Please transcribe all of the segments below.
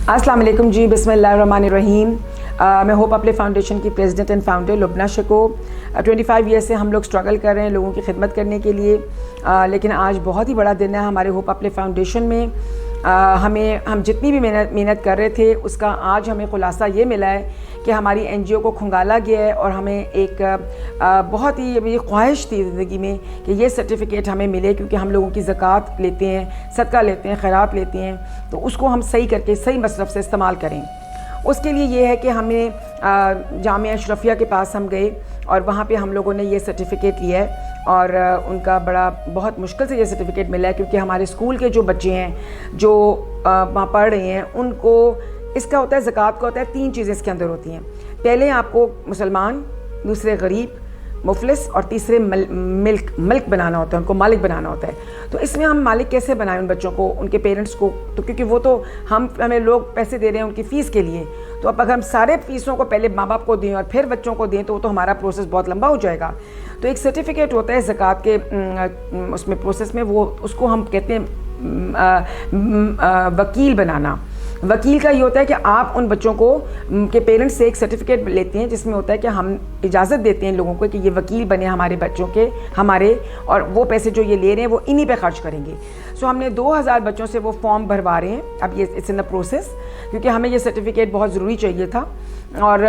अस्सलाम वालेकुम जी, बिस्मिल्लाहिर्रहमानिर्रहीम। मैं होप अप्ले फाउंडेशन की प्रेसिडेंट एंड फाउंडर लुबना शको। 25 ईयर से हम लोग स्ट्रगल कर रहे हैं लोगों की खिदमत करने के लिए, लेकिन आज बहुत ही बड़ा दिन है हमारे होप अप्ले फाउंडेशन में। हम जितनी भी मेहनत कर रहे थे उसका आज हमें खुलासा ये मिला है कि हमारी NGO को खंगाला गया है और हमें एक बहुत ही मेरी ख्वाहिश थी ज़िंदगी में कि ये सर्टिफिकेट हमें मिले, क्योंकि हम लोगों की ज़कात लेते हैं, सदका लेते हैं, खैरात लेते हैं, तो उसको हम सही करके सही मसरफ़ से इस्तेमाल करें। उसके लिए ये है कि हमें जामिया अशरफिया के पास हम गए और वहाँ पे हम लोगों ने ये सर्टिफिकेट लिया है और उनका बहुत मुश्किल से ये सर्टिफिकेट मिला है, क्योंकि हमारे स्कूल के जो बच्चे हैं जो वहाँ पढ़ रहे हैं उनको इसका होता है, ज़कात का होता है, 3 चीज़ें इसके अंदर होती हैं। पहले आपको मुसलमान, दूसरे गरीब मुफलिस और तीसरे मलिक बनाना होता है, उनको मालिक बनाना होता है। तो इसमें हम मालिक कैसे बनाएं उन बच्चों को, उनके पेरेंट्स को, तो क्योंकि वो तो हमें लोग पैसे दे रहे हैं उनकी फ़ीस के लिए, तो अब अगर हम सारे फ़ीसों को पहले माँ बाप को दें और फिर बच्चों को दें तो वो तो हमारा प्रोसेस बहुत लंबा हो जाएगा। तो एक सर्टिफिकेट होता है ज़कात के उसमें प्रोसेस में, वो उसको हम कहते हैं वकील बनाना। वकील का ये होता है कि आप उन बच्चों को के पेरेंट्स से एक सर्टिफिकेट लेते हैं जिसमें होता है कि हम इजाज़त देते हैं लोगों को कि ये वकील बने हमारे बच्चों के, हमारे, और वो पैसे जो ये ले रहे हैं वो इन्हीं पे खर्च करेंगे। सो हमने 2000 बच्चों से वो फॉर्म भरवा रहे हैं अब, ये इट्स इन द प्रोसेस, क्योंकि हमें ये सर्टिफिकेट बहुत ज़रूरी चाहिए था। और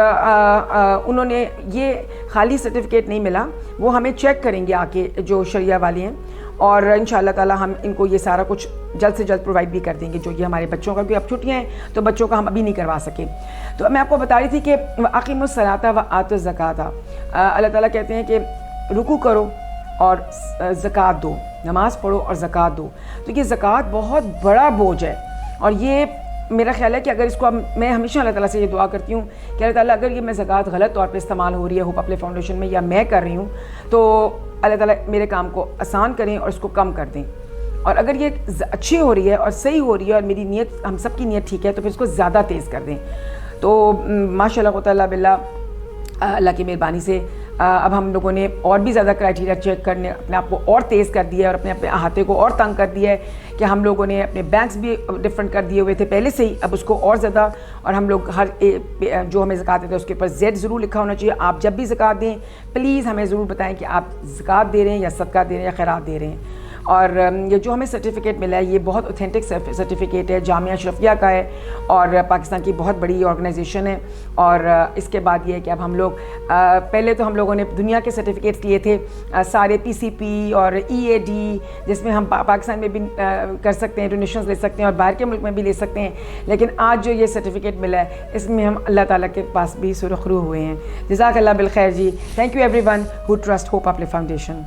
उन्होंने ये खाली सर्टिफिकेट नहीं मिला, वो हमें चेक करेंगे आके जो शरिया वाले हैं, और इंशाअल्लाह ताला हम इनको ये सारा कुछ जल्द से जल्द प्रोवाइड भी कर देंगे जो ये हमारे बच्चों का, क्योंकि अब छुट्टियाँ हैं तो बच्चों का हम अभी नहीं करवा सके। तो मैं आपको बता रही थी कि अक़ीमुस्सलाता व आतुज़ ज़काता, अल्लाह ताला कहते हैं कि रुकू करो और ज़कात दो, नमाज़ पढ़ो और ज़कात दो। तो ये ज़कात बहुत बड़ा बोझ है, और ये मेरा ख्याल है कि अगर इसको मैं हमेशा अल्लाह ताला से ये दुआ करती हूँ कि अल्लाह ताला अगर ये मैं ज़कात गलत तौर पे इस्तेमाल हो रही है होप अप्ले फाउंडेशन में या मैं कर रही हूँ, तो अल्लाह ताला मेरे काम को आसान करें और इसको कम कर दें। और अगर ये अच्छी हो रही है और सही हो रही है और मेरी नीयत, हम सब की नीयत ठीक है, तो फिर इसको ज़्यादा तेज़ कर दें। तो माशाअल्लाह ताला बिल्लाह अल्लाह की मेहरबानी से अब हम लोगों ने और भी ज़्यादा क्राइटेरिया चेक करने, अपने आप को और तेज़ कर दिया है और अपने अहाते को और तंग कर दिया है कि हम लोगों ने अपने बैंक्स भी डिफरेंट कर दिए हुए थे पहले से ही, अब उसको और ज़्यादा। और हम लोग जो हमें ज़कात देते हैं उसके ऊपर Z ज़रूर लिखा होना चाहिए। आप जब भी ज़कात दें प्लीज़ हमें ज़रूर बताएं कि आप ज़कात दे रहे हैं या सदका दे रहे हैं या खैरात दे रहे हैं। और ये जो हमें सर्टिफिकेट मिला है ये बहुत ऑथेंटिक सर्टिफिकेट है, जामिया अशरफिया का है और पाकिस्तान की बहुत बड़ी ऑर्गेनाइजेशन है। और इसके बाद ये है कि अब हम लोग पहले तो हम लोगों ने दुनिया के सर्टिफिकेट्स लिए थे, सारे PCP और EAD, जिसमें हम पाकिस्तान में भी कर सकते हैं, डोनेशंस ले सकते हैं और बाहर के मुल्क में भी ले सकते हैं। लेकिन आज जो ये सर्टिफिकेट मिला है इसमें हम अल्लाह ताला के पास भी सुरखरू हुए हैं। जज़ाकल्लाह बिल खैर जी। Thank you everyone who trust hope अप्ले फाउंडेशन।